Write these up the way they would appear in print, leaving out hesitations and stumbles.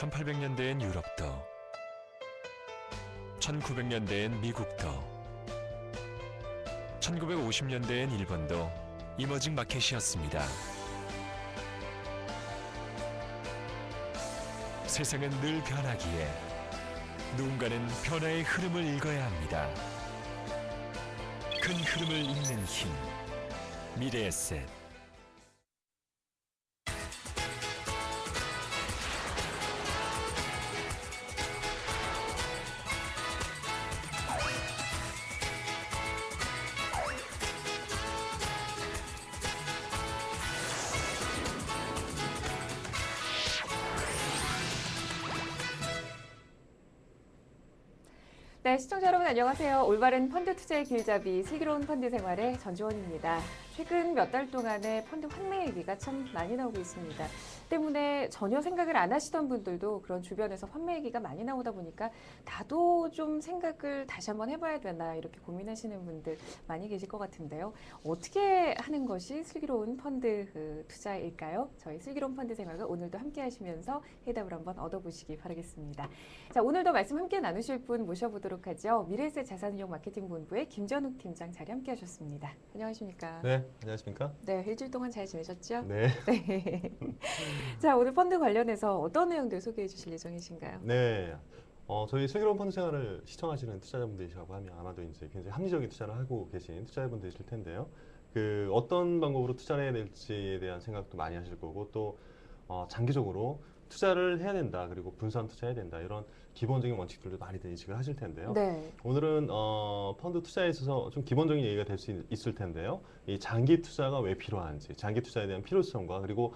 1800년대엔 유럽도, 1900년대엔 미국도, 1950년대엔 일본도 이머징 마켓이었습니다. 세상은 늘 변하기에 누군가는 변화의 흐름을 읽어야 합니다. 큰 흐름을 읽는 힘, 미래에셋. 네, 시청자 여러분 안녕하세요. 올바른 펀드 투자의 길잡이 슬기로운 펀드 생활의 전주원입니다. 최근 몇 달 동안에 펀드 환매 얘기가 참 많이 나오고 있습니다. 때문에 전혀 생각을 안 하시던 분들도 그런 주변에서 환매 얘기가 많이 나오다 보니까 나도 좀 생각을 다시 한번 해봐야 되나 이렇게 고민하시는 분들 많이 계실 것 같은데요. 어떻게 하는 것이 슬기로운 펀드 투자일까요? 저희 슬기로운 펀드 생활과 오늘도 함께 하시면서 해답을 한번 얻어보시기 바라겠습니다. 자, 오늘도 말씀 함께 나누실 분 모셔보도록 하죠. 미래에셋 자산운용 마케팅 본부의 김전욱 팀장 자리 함께 하셨습니다. 안녕하십니까? 네, 안녕하십니까? 네, 일주일 동안 잘 지내셨죠? 네. 네. 자, 오늘 펀드 관련해서 어떤 내용들 소개해 주실 예정이신가요? 네. 저희 슬기로운 펀드 생활을 시청하시는 투자자분들이시라고 하면 아마도 이제 굉장히 합리적인 투자를 하고 계신 투자자분들이실 텐데요. 어떤 방법으로 투자를 해야 될지에 대한 생각도 많이 하실 거고 또 장기적으로 투자를 해야 된다. 그리고 분산 투자해야 된다. 이런 기본적인 원칙들도 많이들 인식을 하실 텐데요. 네. 오늘은 펀드 투자에 있어서 좀 기본적인 얘기가 될 수 있을 텐데요. 이 장기 투자가 왜 필요한지, 장기 투자에 대한 필요성과 그리고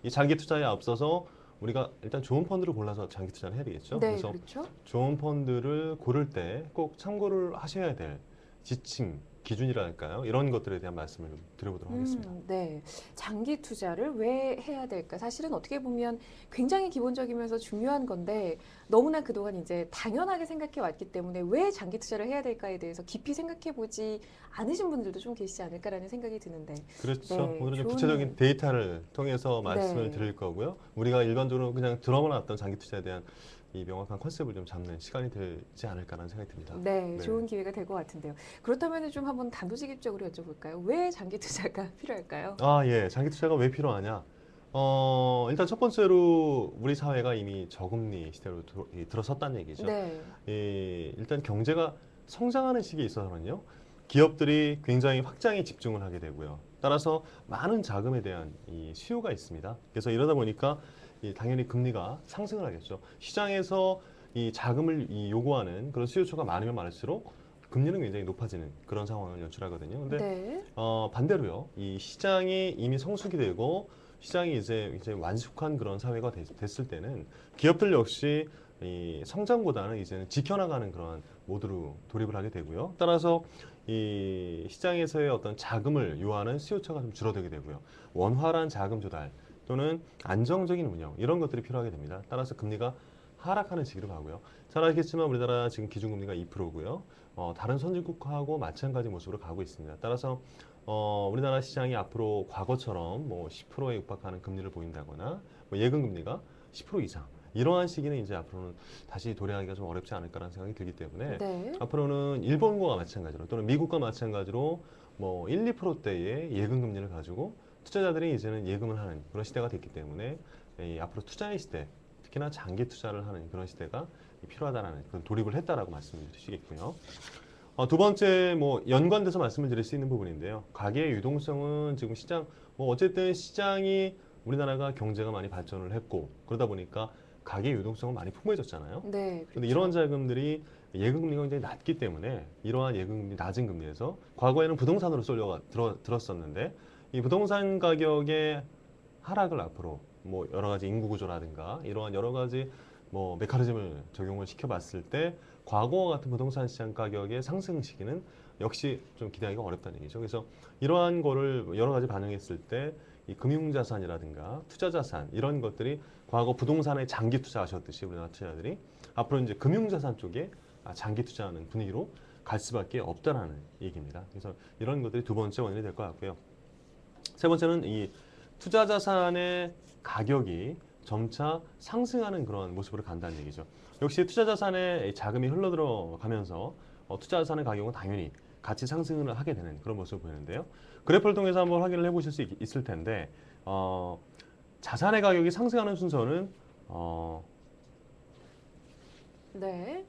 이 장기 투자에 앞서서 우리가 일단 좋은 펀드를 골라서 장기 투자를 해야 되겠죠. 네, 그래서 그렇죠. 좋은 펀드를 고를 때 꼭 참고를 하셔야 될 지침, 기준이랄까요? 이런 것들에 대한 말씀을 드려보도록 하겠습니다. 네. 장기 투자를 왜 해야 될까? 사실은 어떻게 보면 굉장히 기본적이면서 중요한 건데 너무나 그동안 이제 당연하게 생각해 왔기 때문에 왜 장기 투자를 해야 될까에 대해서 깊이 생각해 보지 않으신 분들도 좀 계시지 않을까라는 생각이 드는데. 그렇죠. 네, 오늘은 좋은- 구체적인 데이터를 통해서 말씀을 네. 드릴 거고요. 우리가 일반적으로 그냥 들어만 왔던 장기 투자에 대한 이 명확한 컨셉을 좀 잡는 시간이 되지 않을까라는 생각이 듭니다. 네, 좋은 기회가 될 것 같은데요. 그렇다면 좀 한번 단도직입적으로 여쭤볼까요? 왜 장기 투자가 필요할까요? 예. 장기 투자가 왜 필요하냐? 일단 첫 번째로 우리 사회가 이미 저금리 시대로 들어섰다는 얘기죠. 네. 일단 경제가 성장하는 시기에 있어서는요. 기업들이 굉장히 확장에 집중을 하게 되고요. 따라서 많은 자금에 대한 이 수요가 있습니다. 그래서 이러다 보니까 당연히 금리가 상승을 하겠죠. 시장에서 이 자금을 요구하는 그런 수요처가 많으면 많을수록 금리는 굉장히 높아지는 그런 상황을 연출하거든요. 근데 네. 반대로요. 이 시장이 이미 성숙이 되고 시장이 이제 완숙한 그런 사회가 됐을 때는 기업들 역시 이 성장보다는 이제는 지켜나가는 그런 모드로 돌입을 하게 되고요. 따라서 이 시장에서의 어떤 자금을 요하는 수요처가 좀 줄어들게 되고요. 원활한 자금 조달 또는 안정적인 운영 이런 것들이 필요하게 됩니다. 따라서 금리가 하락하는 시기로 가고요. 잘 알겠지만 우리나라 지금 기준금리가 2%고요. 다른 선진국하고 마찬가지 모습으로 가고 있습니다. 따라서 우리나라 시장이 앞으로 과거처럼 뭐 10%에 육박하는 금리를 보인다거나 뭐 예금 금리가 10% 이상 이러한 시기는 이제 앞으로는 다시 도래하기가 좀 어렵지 않을까라는 생각이 들기 때문에 네. 앞으로는 일본과 마찬가지로 또는 미국과 마찬가지로 뭐 1, 2%대의 예금 금리를 가지고 투자자들이 이제는 예금을 하는 그런 시대가 됐기 때문에 앞으로 투자의 시대, 특히나 장기 투자를 하는 그런 시대가 필요하다라는 그런 돌입을 했다라고 말씀을 드리겠고요. 두 번째 뭐 연관돼서 말씀을 드릴 수 있는 부분인데요. 가계의 유동성은 지금 시장 뭐 어쨌든 시장이 우리나라가 경제가 많이 발전을 했고 그러다 보니까 가계 유동성은 많이 풍부해졌잖아요. 네. 근데 그렇죠. 이러한 자금들이 예금 금리가 굉장히 낮기 때문에 이러한 예금 금리 낮은 금리에서 과거에는 부동산으로 들었었는데 이 부동산 가격의 하락을 앞으로 뭐 여러 가지 인구 구조라든가 이러한 여러 가지 뭐 메커니즘을 적용을 시켜봤을 때 과거와 같은 부동산 시장 가격의 상승 시기는 역시 좀 기대하기가 어렵다는 얘기죠. 그래서 이러한 거를 여러 가지 반영했을 때 이 금융자산이라든가 투자자산 이런 것들이 과거 부동산에 장기 투자하셨듯이 우리나라 투자자들이 앞으로 이제 금융자산 쪽에 장기 투자하는 분위기로 갈 수밖에 없다라는 얘기입니다. 그래서 이런 것들이 두 번째 원인이 될 것 같고요. 세 번째는 이 투자자산의 가격이 점차 상승하는 그런 모습으로 간다는 얘기죠. 역시 투자 자산에 자금이 흘러들어가면서 투자 자산의 가격은 당연히 같이 상승을 하게 되는 그런 모습을 보이는데요. 그래프를 통해서 한번 확인을 해보실 수 있을 텐데 자산의 가격이 상승하는 순서는 네.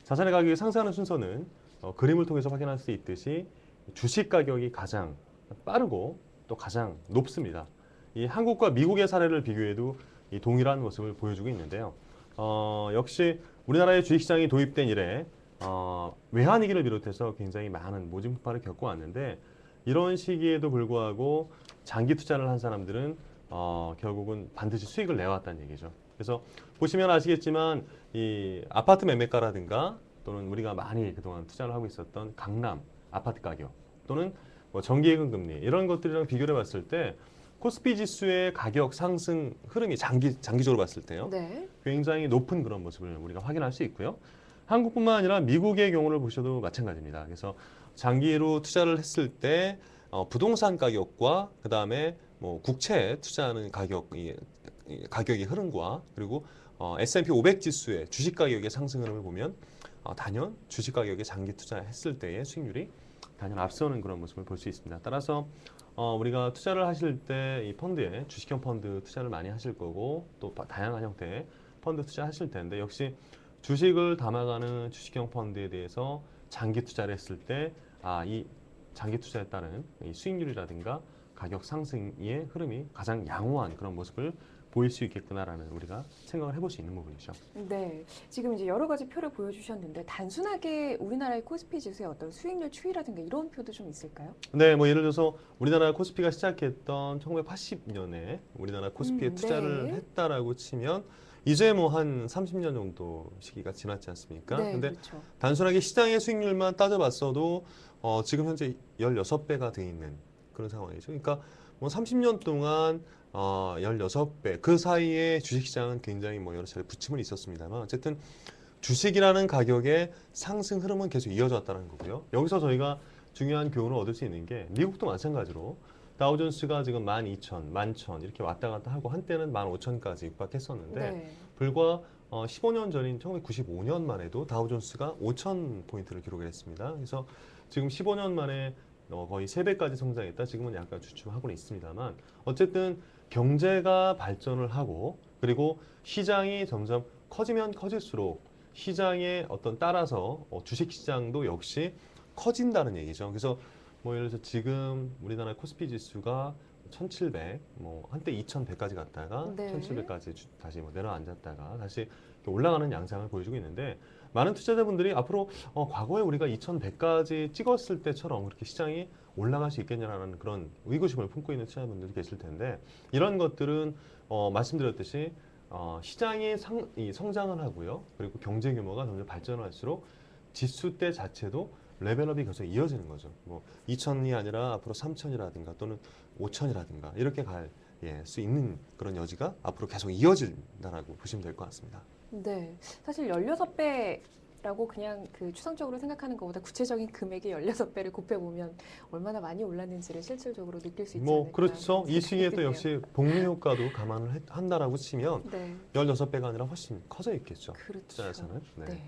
자산의 가격이 상승하는 순서는 그림을 통해서 확인할 수 있듯이 주식 가격이 가장 빠르고 또 가장 높습니다. 이 한국과 미국의 사례를 비교해도 이 동일한 모습을 보여주고 있는데요. 역시 우리나라의 주식시장이 도입된 이래 외환위기를 비롯해서 굉장히 많은 모진 폭발을 겪어왔는데 이런 시기에도 불구하고 장기 투자를 한 사람들은 결국은 반드시 수익을 내왔다는 얘기죠. 그래서 보시면 아시겠지만 이 아파트 매매가라든가 또는 우리가 많이 그동안 투자를 하고 있었던 강남 아파트 가격 또는 뭐 정기예금 금리 이런 것들이랑 비교를 해봤을 때 코스피 지수의 가격 상승 흐름이 장기적으로 봤을 때요. 네. 굉장히 높은 그런 모습을 우리가 확인할 수 있고요. 한국뿐만 아니라 미국의 경우를 보셔도 마찬가지입니다. 그래서 장기로 투자를 했을 때 부동산 가격과 그 다음에 뭐 국채 투자하는 가격의 흐름과 그리고 S&P 500 지수의 주식 가격의 상승 흐름을 보면 단연 주식 가격에 장기 투자했을 때의 수익률이 단연 앞서는 그런 모습을 볼 수 있습니다. 따라서 우리가 투자를 하실 때 이 펀드에 주식형 펀드 투자를 많이 하실 거고 또 다양한 형태의 펀드 투자하실 텐데 역시 주식을 담아가는 주식형 펀드에 대해서 장기 투자를 했을 때 이 장기 투자에 따른 이 수익률이라든가 가격 상승의 흐름이 가장 양호한 그런 모습을 보일 수 있겠구나라는 우리가 생각을 해볼 수 있는 부분이죠. 네, 지금 이제 여러 가지 표를 보여주셨는데 단순하게 우리나라의 코스피 지수의 어떤 수익률 추이라든가 이런 표도 좀 있을까요? 네, 뭐 예를 들어서 우리나라 코스피가 시작했던 1980년에 우리나라 코스피에 투자를 네. 했다라고 치면 이제 뭐 한 30년 정도 시기가 지났지 않습니까? 네, 근데 그렇죠. 단순하게 시장의 수익률만 따져봤어도 지금 현재 16배가 돼 있는 그런 상황이죠. 그러니까 뭐 30년 동안 16배 그 사이에 주식시장은 굉장히 뭐 여러 차례 부침은 있었습니다만 어쨌든 주식이라는 가격의 상승 흐름은 계속 이어져 왔다는 거고요. 여기서 저희가 중요한 교훈을 얻을 수 있는 게 미국도 마찬가지로 다우존스가 지금 12,000, 11,000 이렇게 왔다 갔다 하고 한때는 15,000까지 육박했었는데 네. 불과 15년 전인 1995년만 해도 다우존스가 5,000포인트를 기록을 했습니다. 그래서 지금 15년 만에 거의 3배까지 성장했다. 지금은 약간 주춤하고는 있습니다만 어쨌든 경제가 발전을 하고 그리고 시장이 점점 커지면 커질수록 시장에 어떤 따라서 주식시장도 역시 커진다는 얘기죠. 그래서 뭐 예를 들어서 지금 우리나라 코스피 지수가 1,700, 뭐 한때 2,100까지 갔다가 네. 1,700까지 다시 뭐 내려앉았다가 다시 이렇게 올라가는 양상을 보여주고 있는데 많은 투자자분들이 앞으로 과거에 우리가 2,100까지 찍었을 때처럼 그렇게 시장이 올라갈 수 있겠냐라는 그런 의구심을 품고 있는 투자자분들이 계실 텐데 이런 것들은 말씀드렸듯이 시장이 성장을 하고요. 그리고 경제 규모가 점점 발전을 할수록 지수대 자체도 레벨업이 계속 이어지는 거죠. 뭐 2,000이 아니라 앞으로 3,000이라든가 또는 5,000이라든가 이렇게 갈 수 있는 그런 여지가 앞으로 계속 이어진다라고 보시면 될 것 같습니다. 네, 사실 16배라고 그냥 그 추상적으로 생각하는 것보다 구체적인 금액의 16배를 곱해보면 얼마나 많이 올랐는지를 실질적으로 느낄 수 있지 뭐 않을까. 그렇죠. 이 시기에 또 드네요. 역시 복리 효과도 감안을 한다라고 치면 네, 16배가 아니라 훨씬 커져 있겠죠. 그렇죠. 투자자산은. 네.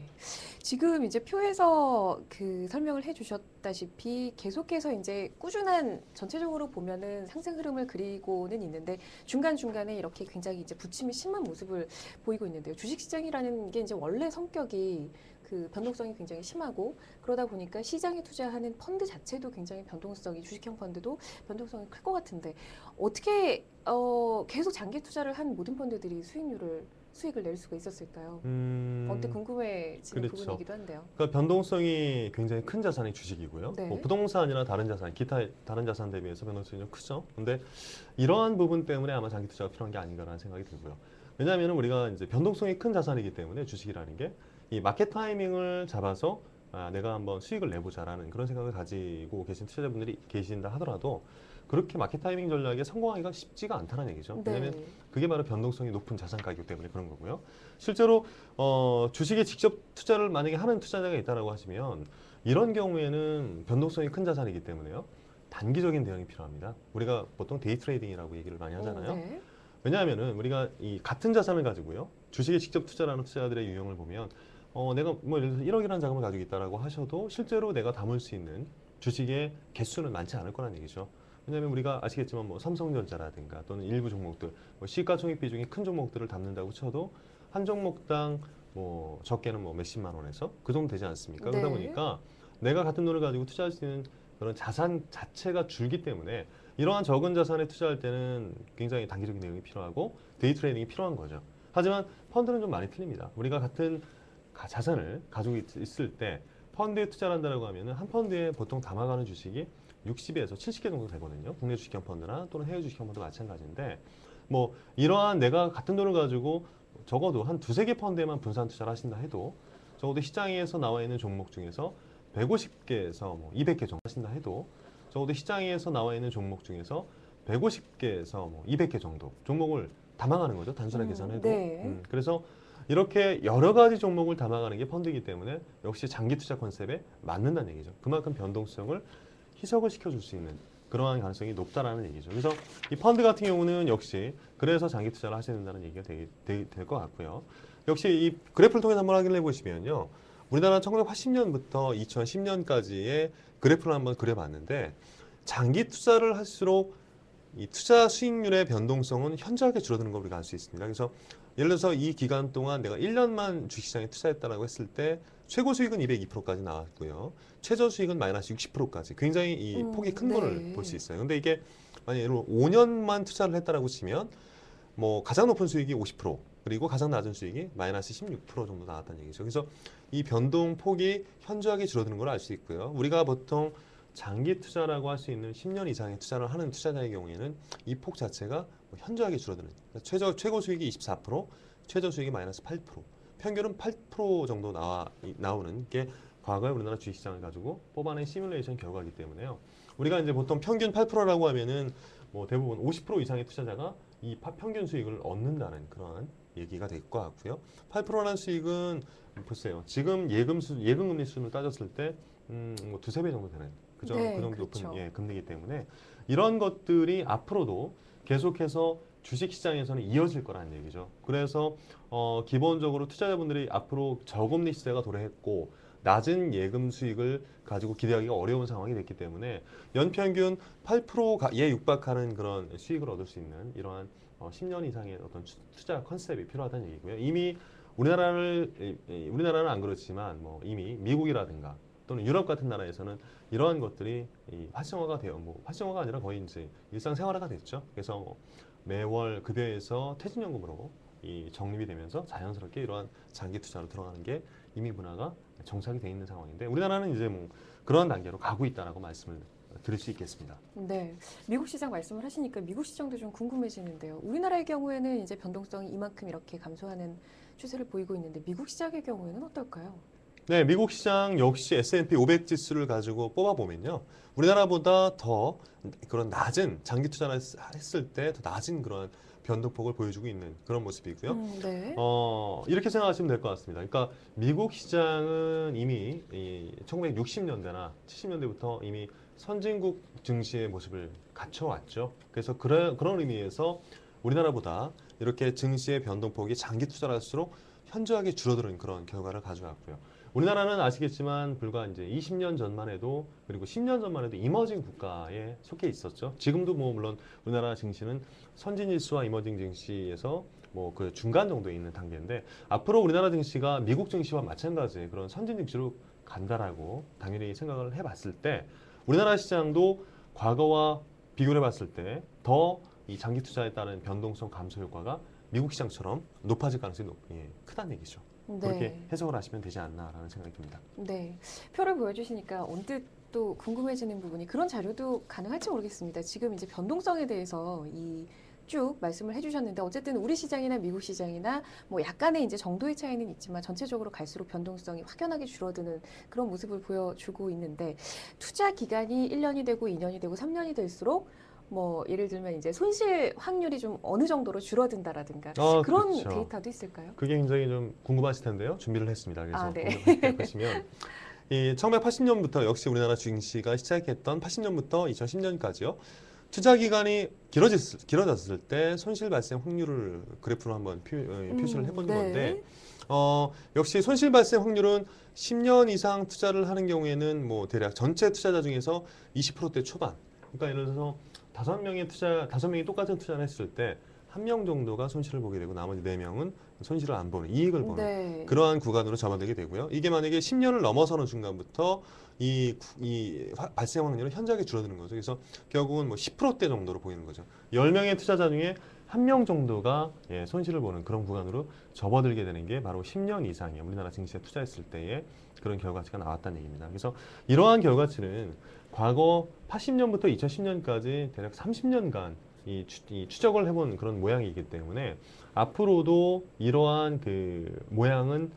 지금 이제 표에서 그 설명을 해주셨다시피 계속해서 이제 꾸준한 전체적으로 보면은 상승 흐름을 그리고는 있는데 중간중간에 이렇게 굉장히 이제 부침이 심한 모습을 보이고 있는데요. 주식시장이라는 게 이제 원래 성격이 그 변동성이 굉장히 심하고 그러다 보니까 시장에 투자하는 펀드 자체도 굉장히 변동성이 주식형 펀드도 변동성이 클 것 같은데 어떻게 계속 장기 투자를 한 모든 펀드들이 수익을 낼 수가 있었을까요? 언뜻 궁금해지는 그렇죠. 부분이기도 한데요. 그러니까 변동성이 굉장히 큰 자산이 주식이고요. 네. 뭐 부동산이나 다른 자산, 기타 다른 자산 대비해서 변동성이 좀 크죠. 근데 이러한 부분 때문에 아마 장기 투자가 필요한 게 아닌가라는 생각이 들고요. 왜냐하면 우리가 이제 변동성이 큰 자산이기 때문에 주식이라는 게 이 마켓 타이밍을 잡아서 내가 한번 수익을 내보자라는 그런 생각을 가지고 계신 투자자분들이 계신다 하더라도 그렇게 마켓 타이밍 전략에 성공하기가 쉽지가 않다는 얘기죠. 왜냐하면 네. 그게 바로 변동성이 높은 자산 가격 때문에 그런 거고요. 실제로 주식에 직접 투자를 만약에 하는 투자자가 있다라고 하시면 이런 경우에는 변동성이 큰 자산이기 때문에요. 단기적인 대응이 필요합니다. 우리가 보통 데이 트레이딩이라고 얘기를 많이 하잖아요. 네. 왜냐하면은 우리가 이 같은 자산을 가지고요. 주식에 직접 투자하는 투자자들의 유형을 보면 내가 뭐 예를 들어서 1억이라는 자금을 가지고 있다라고 하셔도 실제로 내가 담을 수 있는 주식의 개수는 많지 않을 거란 얘기죠. 왜냐하면 우리가 아시겠지만 뭐 삼성전자라든가 또는 일부 종목들 뭐 시가총액 비중이 큰 종목들을 담는다고 쳐도 한 종목당 뭐 적게는 뭐 몇십만 원에서 그 정도 되지 않습니까? 네. 그러다 보니까 내가 같은 돈을 가지고 투자할 수 있는 그런 자산 자체가 줄기 때문에 이러한 적은 자산에 투자할 때는 굉장히 단기적인 내용이 필요하고 데이 트레이딩이 필요한 거죠. 하지만 펀드는 좀 많이 틀립니다. 우리가 같은 자산을 가지고 있을 때 펀드에 투자를 한다고 하면은 한 펀드에 보통 담아가는 주식이 60에서 70개 정도 되거든요. 국내 주식형 펀드나 또는 해외 주식형 펀드 마찬가지인데 뭐 이러한 내가 같은 돈을 가지고 적어도 한 두세 개 펀드에만 분산 투자를 하신다 해도 적어도 시장에서 나와 있는 종목 중에서 150개에서 뭐 200개 정도 하신다 해도 적어도 시장에서 나와 있는 종목 중에서 150개에서 뭐 200개 정도 종목을 담아가는 거죠. 단순하게 계산해도. 네. 그래서 이렇게 여러 가지 종목을 담아가는 게 펀드이기 때문에 역시 장기 투자 컨셉에 맞는다는 얘기죠. 그만큼 변동성을 희석을 시켜줄 수 있는 그러한 가능성이 높다라는 얘기죠. 그래서 이 펀드 같은 경우는 역시 그래서 장기 투자를 하셔야 된다는 얘기가 될 것 같고요. 역시 이 그래프를 통해서 한번 확인해 보시면요. 우리나라 1980년부터 2010년까지의 그래프를 한번 그려봤는데 장기 투자를 할수록 이 투자 수익률의 변동성은 현저하게 줄어드는 걸 우리가 알 수 있습니다. 그래서 예를 들어서 이 기간 동안 내가 1년만 주식시장에 투자했다라고 했을 때 최고 수익은 202%까지 나왔고요. 최저 수익은 마이너스 60%까지 굉장히 이 폭이 큰 네. 거를 볼 수 있어요. 근데 이게 만약에 예를 들어 5년만 투자를 했다라고 치면 뭐 가장 높은 수익이 50% 그리고 가장 낮은 수익이 마이너스 16% 정도 나왔다는 얘기죠. 그래서 이 변동 폭이 현저하게 줄어드는 걸 알 수 있고요. 우리가 보통 장기 투자라고 할 수 있는 10년 이상의 투자를 하는 투자자의 경우에는 이 폭 자체가 현저하게 줄어드는 최고 수익이 24%, 최저 수익이 마이너스 8%, 평균은 8% 정도 나오는 게 과거에 우리나라 주식시장을 가지고 뽑아낸 시뮬레이션 결과이기 때문에요. 우리가 이제 보통 평균 8%라고 하면은 뭐 대부분 50% 이상의 투자자가 이 평균 수익을 얻는다는 그런 얘기가 될 것 같고요. 8%라는 수익은 보세요. 지금 예금금리 수준을 따졌을 때 뭐 두세 배 정도 되는 그 정도 그렇죠. 높은 금리이기 때문에 이런 것들이 앞으로도 계속해서 주식시장에서는 이어질 거라는 얘기죠. 그래서 기본적으로 투자자분들이 앞으로 저금리 시대가 도래했고 낮은 예금 수익을 가지고 기대하기가 어려운 상황이 됐기 때문에 연평균 8%에 육박하는 그런 수익을 얻을 수 있는 이러한 10년 이상의 어떤 투자 컨셉이 필요하다는 얘기고요. 이미 우리나라는 안 그렇지만 뭐 이미 미국이라든가 또는 유럽 같은 나라에서는 이러한 것들이 활성화가 돼요. 뭐 활성화가 아니라 거의 이제 일상생활화가 됐죠. 그래서 뭐 매월 급여에서 퇴직연금으로 적립이 되면서 자연스럽게 이러한 장기 투자로 들어가는 게 이미 문화가 정착이 돼 있는 상황인데 우리나라는 이제 뭐 그러한 단계로 가고 있다라고 말씀을 드릴 수 있겠습니다. 네, 미국 시장 말씀을 하시니까 미국 시장도 좀 궁금해지는데요. 우리나라의 경우에는 이제 변동성이 이만큼 이렇게 감소하는 추세를 보이고 있는데 미국 시장의 경우에는 어떨까요? 네, 미국 시장 역시 S&P 500 지수를 가지고 뽑아보면요. 우리나라보다 더 그런 낮은 장기 투자를 했을 때 더 낮은 그런 변동폭을 보여주고 있는 그런 모습이고요. 네. 이렇게 생각하시면 될 것 같습니다. 그러니까 미국 시장은 이미 1960년대나 70년대부터 이미 선진국 증시의 모습을 갖춰왔죠. 그래서 그런 의미에서 우리나라보다 이렇게 증시의 변동폭이 장기 투자를 할수록 현저하게 줄어드는 그런 결과를 가져왔고요. 우리나라는 아시겠지만 불과 이제 20년 전만 해도 그리고 10년 전만 해도 이머징 국가에 속해 있었죠. 지금도 뭐 물론 우리나라 증시는 선진 지수와 이머징 증시에서 뭐 그 중간 정도에 있는 단계인데 앞으로 우리나라 증시가 미국 증시와 마찬가지의 그런 선진 증시로 간다라고 당연히 생각을 해봤을 때 우리나라 시장도 과거와 비교를 해봤을 때 더 이 장기 투자에 따른 변동성 감소 효과가 미국 시장처럼 높아질 가능성이 크다는 얘기죠. 그렇게 해석을 하시면 되지 않나라는 생각이 듭니다. 네, 표를 보여주시니까 언뜻 또 궁금해지는 부분이 그런 자료도 가능할지 모르겠습니다. 지금 이제 변동성에 대해서 쭉 말씀을 해주셨는데 어쨌든 우리 시장이나 미국 시장이나 뭐 약간의 이제 정도의 차이는 있지만 전체적으로 갈수록 변동성이 확연하게 줄어드는 그런 모습을 보여주고 있는데 투자 기간이 1년이 되고 2년이 되고 3년이 될수록 뭐 예를 들면 이제 손실 확률이 좀 어느 정도로 줄어든다라든가 그런 그렇죠. 데이터도 있을까요? 그게 굉장히 좀 궁금하실 텐데요. 준비를 했습니다. 그래서 네. 보시면 이 1980년부터 역시 우리나라 증시가 시작했던 80년부터 2010년까지요. 투자 기간이 길어졌을 때 손실 발생 확률을 그래프로 한번 표시를 해보는 네. 건데 역시 손실 발생 확률은 10년 이상 투자를 하는 경우에는 뭐 대략 전체 투자자 중에서 20%대 초반. 그러니까 예를 들어서 5명이 똑같은 투자를 했을 때 1명 정도가 손실을 보게 되고 나머지 4명은 손실을 안 보는, 이익을 보는 네. 그러한 구간으로 접어들게 되고요. 이게 만약에 10년을 넘어서는 순간부터 발생 확률은 현저하게 줄어드는 거죠. 그래서 결국은 뭐 10%대 정도로 보이는 거죠. 10명의 투자자 중에 1명 정도가 손실을 보는 그런 구간으로 접어들게 되는 게 바로 10년 이상의 우리나라 증시에 투자했을 때의 그런 결과치가 나왔다는 얘기입니다. 그래서 이러한 결과치는 과거 80년부터 2010년까지 대략 30년간 이 추적을 해본 그런 모양이기 때문에 앞으로도 이러한 그 모양은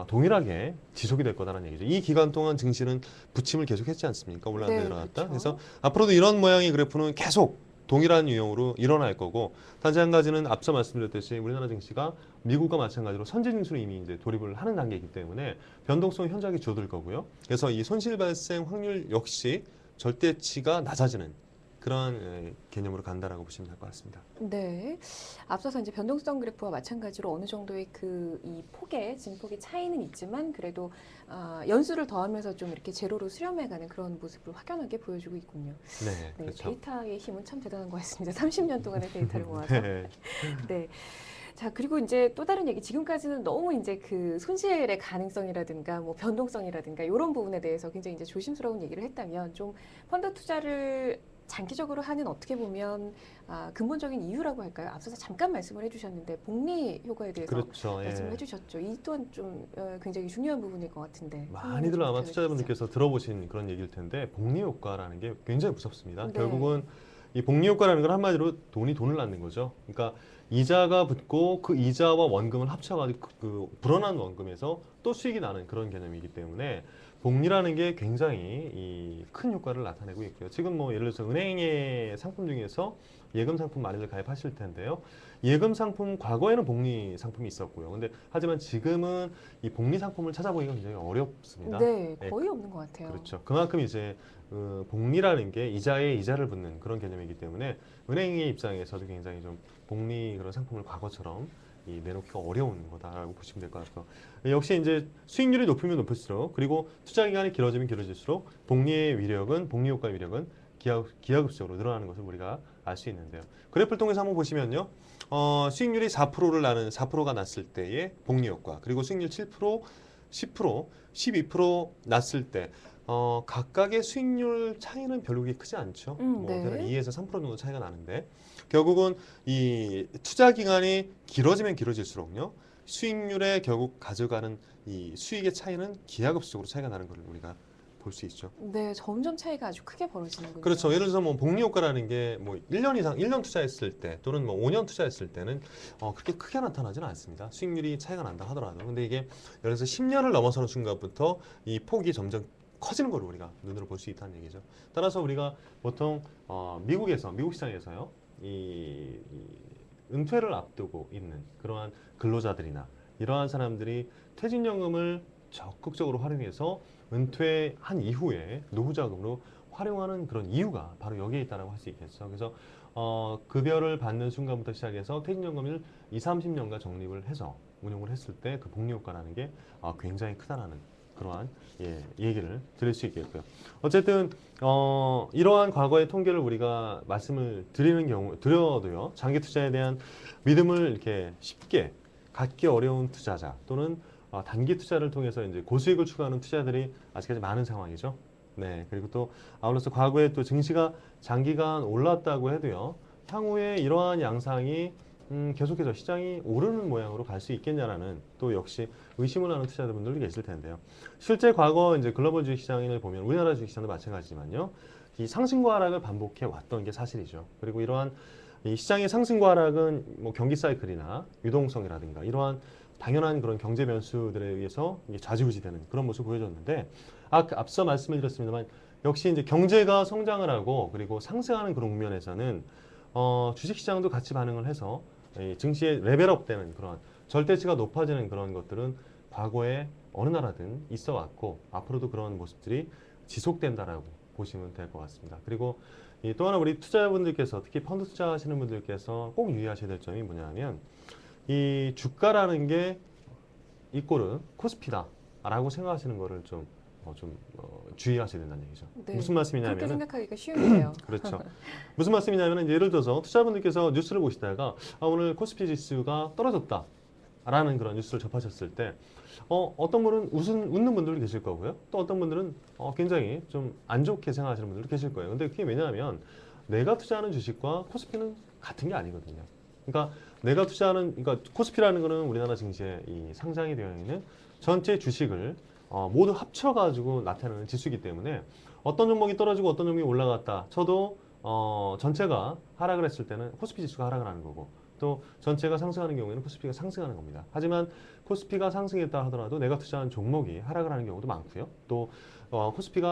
동일하게 지속이 될 거다라는 얘기죠. 이 기간 동안 증시는 부침을 계속했지 않습니까? 올라갔다 네, 내려갔다. 그렇죠. 그래서 앞으로도 이런 모양의 그래프는 계속 동일한 유형으로 일어날 거고, 단지 한 가지는 앞서 말씀드렸듯이 우리나라 증시가 미국과 마찬가지로 선진 증시로 이미 이제 돌입을 하는 단계이기 때문에 변동성이 현저하게 줄어들 거고요. 그래서 이 손실 발생 확률 역시 절대치가 낮아지는 그런 개념으로 간다라고 보시면 될 것 같습니다. 네. 앞서서 이제 변동성 그래프와 마찬가지로 어느 정도의 이 폭의 진폭의 차이는 있지만 그래도 연수를 더하면서 좀 이렇게 제로로 수렴해가는 그런 모습을 확연하게 보여주고 있군요. 네, 네, 그렇죠. 데이터의 힘은 참 대단한 것 같습니다. 30년 동안의 데이터를 모아서. 네. 네. 자, 그리고 이제 또 다른 얘기, 지금까지는 너무 이제 그 손실의 가능성이라든가 뭐 변동성이라든가 이런 부분에 대해서 굉장히 이제 조심스러운 얘기를 했다면, 좀 펀드 투자를 장기적으로 하는 어떻게 보면 근본적인 이유라고 할까요? 앞서서 잠깐 말씀을 해주셨는데 복리 효과에 대해서 그렇죠. 말씀을 예. 해주셨죠. 이 또한 좀 굉장히 중요한 부분일 것 같은데. 많이들 아마 투자자분들께서 들어보신 그런 얘기일 텐데, 복리 효과라는 게 굉장히 무섭습니다. 네. 결국은 이 복리 효과라는 건 한마디로 돈을 낳는 거죠. 그러니까 이자가 붙고 그 이자와 원금을 합쳐가지고 그 불어난 원금에서 또 수익이 나는 그런 개념이기 때문에 복리라는 게 굉장히 큰 효과를 나타내고 있고요. 지금 뭐 예를 들어서 은행의 상품 중에서 예금 상품 많이들 가입하실 텐데요. 예금 상품, 과거에는 복리 상품이 있었고요. 근데 하지만 지금은 이 복리 상품을 찾아보기가 굉장히 어렵습니다. 네, 네, 거의 없는 것 같아요. 그렇죠. 그만큼 이제 복리라는 게 이자에 이자를 붙는 그런 개념이기 때문에 은행의 입장에서도 굉장히 좀 복리 그런 상품을 과거처럼 내놓기가 어려운 거다라고 보시면 될 것 같고요. 역시 이제 수익률이 높으면 높을수록, 그리고 투자 기간이 길어지면 길어질수록 복리 효과의 위력은 기하급수적으로 늘어나는 것을 우리가 알 수 있는데요. 그래프를 통해서 한번 보시면요. 수익률이 4%가 났을 때의 복리 효과, 그리고 수익률 7%, 10%, 12% 났을 때 각각의 수익률 차이는 별로 그렇게 크지 않죠. 뭐 네. 대략 2에서 3% 정도 차이가 나는데, 결국은 이 투자 기간이 길어지면 길어질수록요, 수익률에 결국 가져가는 이 수익의 차이는 기하급수적으로 차이가 나는 걸 우리가 볼 수 있죠. 네, 점점 차이가 아주 크게 벌어지는군요. 그렇죠. 예를 들어서 뭐 복리 효과라는 게 뭐 1년 투자했을 때 또는 뭐 5년 투자했을 때는 그렇게 크게 나타나지는 않습니다. 수익률이 차이가 난다 하더라도. 근데 이게 예를 들어서 10년을 넘어서는 순간부터 이 폭이 점점 커지는 걸 우리가 눈으로 볼 수 있다는 얘기죠. 따라서 우리가 보통 미국 시장에서요, 이 은퇴를 앞두고 있는 그러한 근로자들이나 이러한 사람들이 퇴직연금을 적극적으로 활용해서 은퇴한 이후에 노후자금으로 활용하는 그런 이유가 바로 여기에 있다고 할 수 있겠죠. 그래서 급여를 받는 순간부터 시작해서 퇴직연금을 20-30년간 적립을 해서 운용을 했을 때 그 복리 효과라는 게 굉장히 크다라는 그러한 얘기를 드릴 수 있겠고요. 어쨌든 이러한 과거의 통계를 우리가 말씀을 드려도요, 장기 투자에 대한 믿음을 이렇게 쉽게 갖기 어려운 투자자 또는 단기 투자를 통해서 이제 고수익을 추구하는 투자자들이 아직까지 많은 상황이죠. 네, 그리고 또 아울러서 과거에 또 증시가 장기간 올랐다고 해도요, 향후에 이러한 양상이 계속해서 시장이 오르는 모양으로 갈 수 있겠냐라는 또 역시 의심을 하는 투자자분들도 계실 텐데요. 실제 과거 이제 글로벌 주식시장을 보면 우리나라 주식시장도 마찬가지지만요, 이 상승과 하락을 반복해 왔던 게 사실이죠. 그리고 이러한 이 시장의 상승과 하락은 뭐 경기 사이클이나 유동성이라든가 이러한 당연한 그런 경제 변수들에 의해서 좌지우지되는 그런 모습을 보여줬는데, 앞서 말씀을 드렸습니다만 역시 이제 경제가 성장을 하고 그리고 상승하는 그런 국면에서는 주식시장도 같이 반응을 해서 이 증시의 레벨업되는 그런 절대치가 높아지는 그런 것들은 과거에 어느 나라든 있어 왔고 앞으로도 그런 모습들이 지속된다라고 보시면 될 것 같습니다. 그리고 또 하나 우리 투자자분들께서 특히 펀드 투자하시는 분들께서 꼭 유의하셔야 될 점이 뭐냐면 이 주가라는 게 이꼴은 코스피다라고 생각하시는 거를 좀 주의하셔야 된다는 얘기죠. 네, 무슨 그렇게 말씀이냐면은 생각하기가 쉬운데요. 그렇죠. 무슨 말씀이냐면 예를 들어서 투자자분들께서 뉴스를 보시다가 오늘 코스피 지수가 떨어졌다. 라는 그런 뉴스를 접하셨을 때 어떤 분은 웃는 분들도 계실 거고요. 또 어떤 분들은 굉장히 좀 안 좋게 생각하시는 분들도 계실 거예요. 근데 그게 왜냐하면 내가 투자하는 주식과 코스피는 같은 게 아니거든요. 그러니까 내가 투자하는 그러니까 코스피라는 거는 우리나라 증시에 이 상장이 되어 있는 전체 주식을 모두 합쳐가지고 나타내는 지수이기 때문에 어떤 종목이 떨어지고 어떤 종목이 올라갔다 쳐도 전체가 하락을 했을 때는 코스피 지수가 하락을 하는 거고 또 전체가 상승하는 경우에는 코스피가 상승하는 겁니다. 하지만 코스피가 상승했다 하더라도 내가 투자한 종목이 하락을 하는 경우도 많고요. 또 코스피가